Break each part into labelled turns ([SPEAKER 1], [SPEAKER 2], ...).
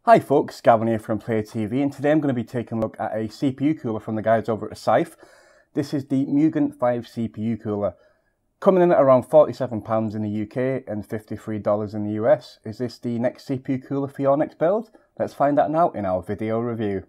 [SPEAKER 1] Hi folks, Gavin here from Player TV, and today I'm going to be taking a look at a CPU cooler from the guys over at Scythe. This is the Mugen 5 CPU cooler, coming in at around £47 in the UK and $53 in the US. Is this the next CPU cooler for your next build? Let's find out now in our video review.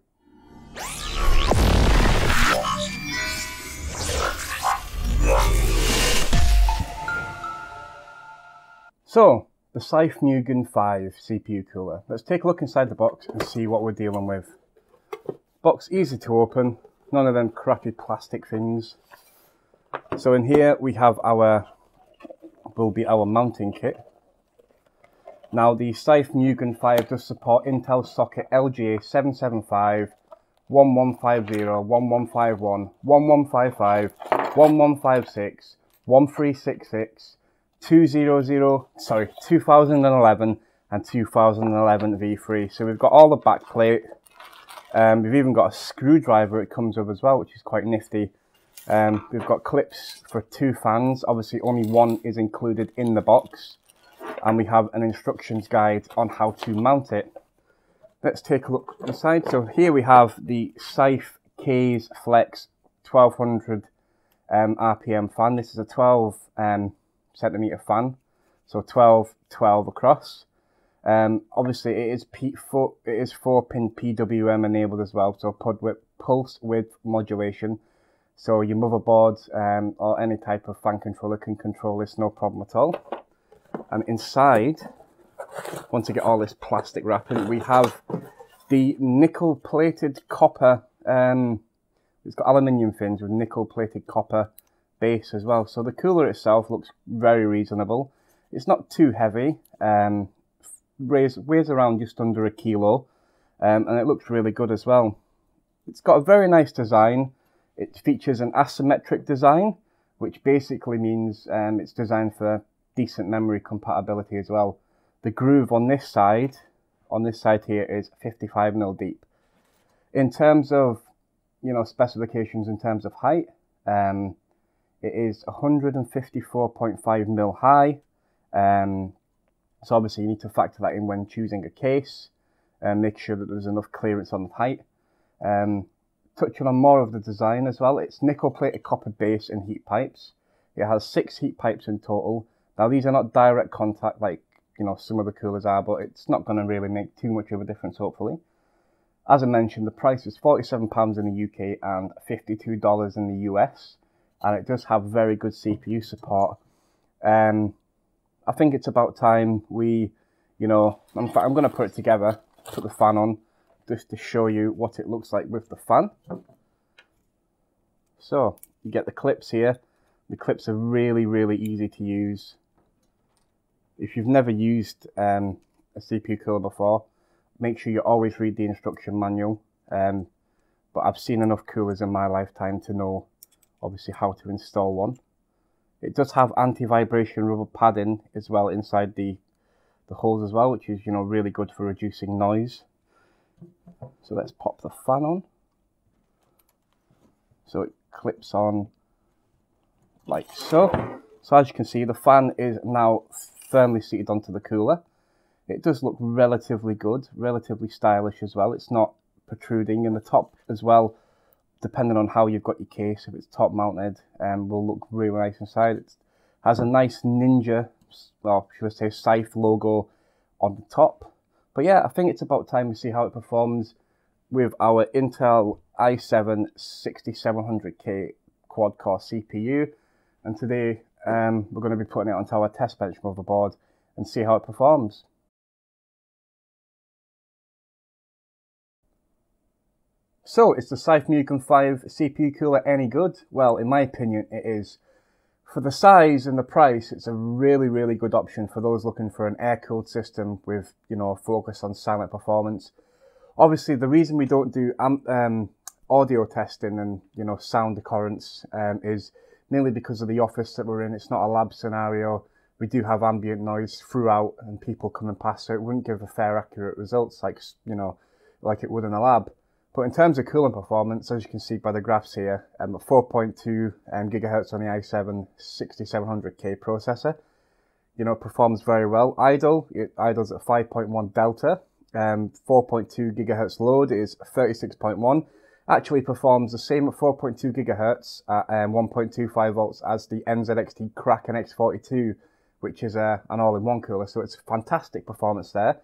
[SPEAKER 1] So, the Scythe Mugen 5 CPU cooler. Let's take a look inside the box and see what we're dealing with. Box easy to open, none of them crappy plastic things. So in here we have our mounting kit. Now the Scythe Mugen 5 does support Intel socket LGA 775, 1150, 1151, 1155, 1156, 1366, 2011 and 2011 V3. So we've got all the backplate. We've even got a screwdriver it comes with as well, which is quite nifty. We've got clips for 2 fans. Obviously only one is included in the box. And we have an instructions guide on how to mount it. Let's take a look inside. So here we have the Scythe K's Flex 1200 RPM fan. This is a 12 centimeter fan, so 12 across. Obviously it is 4-pin PWM enabled as well, so pulse width modulation, so your motherboard or any type of fan controller can control this, no problem at all. And inside, once you get all this plastic wrapping, we have the nickel plated copper, it's got aluminium fins with nickel plated copper base as well. So the cooler itself looks very reasonable. It's not too heavy, weighs around just under 1 kilo, and it looks really good as well. It's got a very nice design. It features an asymmetric design, which basically means it's designed for decent memory compatibility as well. The groove on this side here is 55mm deep. In terms of specifications in terms of height, it is 154.5mm high, so obviously you need to factor that in when choosing a case and make sure that there's enough clearance on the height. Touching on more of the design as well, it's nickel plated copper base and heat pipes. It has 6 heat pipes in total. Now these are not direct contact like some of the coolers are, but it's not going to really make too much of a difference hopefully. As I mentioned, the price is £47 in the UK and $52 in the US. And it does have very good CPU support. I think it's about time we, in fact, I'm going to put it together, put the fan on, just to show you what it looks like with the fan. So, you get the clips here. The clips are really, really easy to use. If you've never used a CPU cooler before, make sure you always read the instruction manual. But I've seen enough coolers in my lifetime to know obviously how to install one. It does have anti-vibration rubber padding as well inside the holes as well, which is really good for reducing noise. So let's pop the fan on. So it clips on like so. So as you can see, the fan is now firmly seated onto the cooler. It does look relatively good, relatively stylish as well. It's not protruding in the top as well. Depending on how you've got your case, if it's top mounted, will look really nice inside. It has a nice Ninja, well, should I say Scythe logo on the top. But yeah, I think it's about time we see how it performs with our Intel i7 6700K quad-core CPU. And today, we're going to be putting it onto our test bench motherboard and see how it performs. So, is the Scythe Mugen 5 CPU cooler any good? Well, in my opinion, it is. For the size and the price, it's a really, really good option for those looking for an air-cooled system with, a focus on silent performance. Obviously, the reason we don't do audio testing and, sound occurrence is mainly because of the office that we're in. It's not a lab scenario. We do have ambient noise throughout and people coming past, so it wouldn't give a fair, accurate results like it would in a lab. But in terms of cooling performance, as you can see by the graphs here, a 4.2 gigahertz on the i7 6700K processor, performs very well. It idles at 5.1 delta, 4.2 gigahertz load is 36.1. Actually performs the same at 4.2 gigahertz at 1.25 volts as the NZXT Kraken X42, which is an all-in-one cooler, so it's fantastic performance there.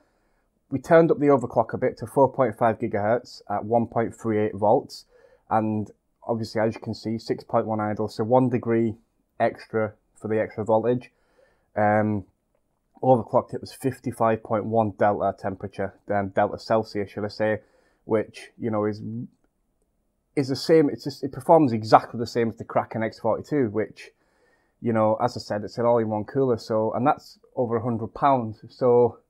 [SPEAKER 1] We turned up the overclock a bit to 4.5 gigahertz at 1.38 volts, and obviously, as you can see, 6.1 idle, so 1 degree extra for the extra voltage. Overclocked, it was 55.1 delta temperature, delta Celsius, should I say, which, you know, is the same. It's just, it performs exactly the same as the Kraken X42, which, you know, as I said, it's an all-in-one cooler, so, and that's over £100. So,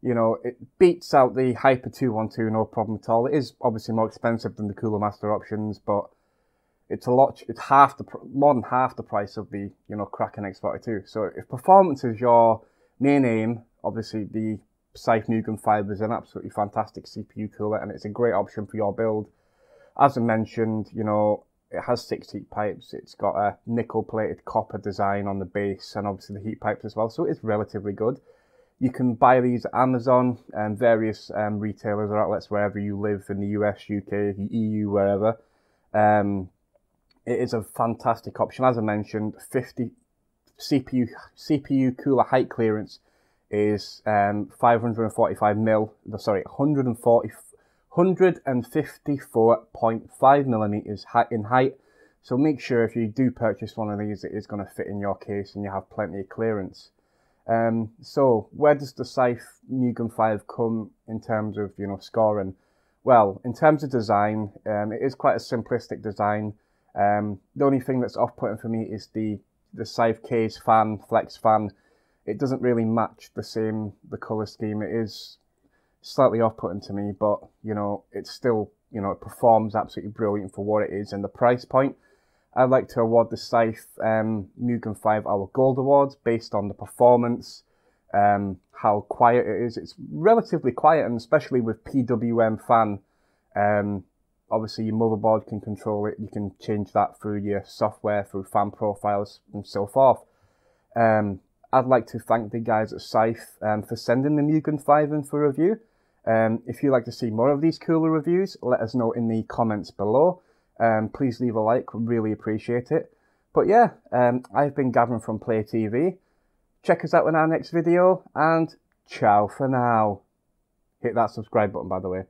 [SPEAKER 1] you know, it beats out the Hyper 212, no problem at all. It is obviously more expensive than the Cooler Master options, but it's more than half the price of the, you know, Kraken X42. So if performance is your main aim, obviously the Scythe Mugen 5 is an absolutely fantastic CPU cooler, and it's a great option for your build. As I mentioned, you know, it has 6 heat pipes. It's got a nickel-plated copper design on the base, and obviously the heat pipes as well, so it's relatively good. You can buy these at Amazon and various retailers or outlets wherever you live in the US, UK, EU, wherever. It is a fantastic option. As I mentioned, 50 CPU cooler height clearance is 154.5 millimeters in height. So make sure if you do purchase one of these, it is going to fit in your case and you have plenty of clearance. So where does the Scythe Mugen 5 come in terms of, you know, scoring? Well, in terms of design, it is quite a simplistic design. The only thing that's off-putting for me is the Scythe case fan, flex fan. It doesn't really match the colour scheme. It is slightly off-putting to me, but, you know, it's still, you know, it performs absolutely brilliant for what it is and the price point. I'd like to award the Scythe Mugen 5 our Gold Awards based on the performance, how quiet it is. It's relatively quiet, and especially with PWM fan, obviously your motherboard can control it. You can change that through your software, through fan profiles and so forth. I'd like to thank the guys at Scythe for sending the Mugen 5 in for review. If you'd like to see more of these cooler reviews, let us know in the comments below. Please leave a like, really appreciate it. But yeah, I've been Gavin from Play TV. Check us out in our next video, and ciao for now. Hit that subscribe button, by the way.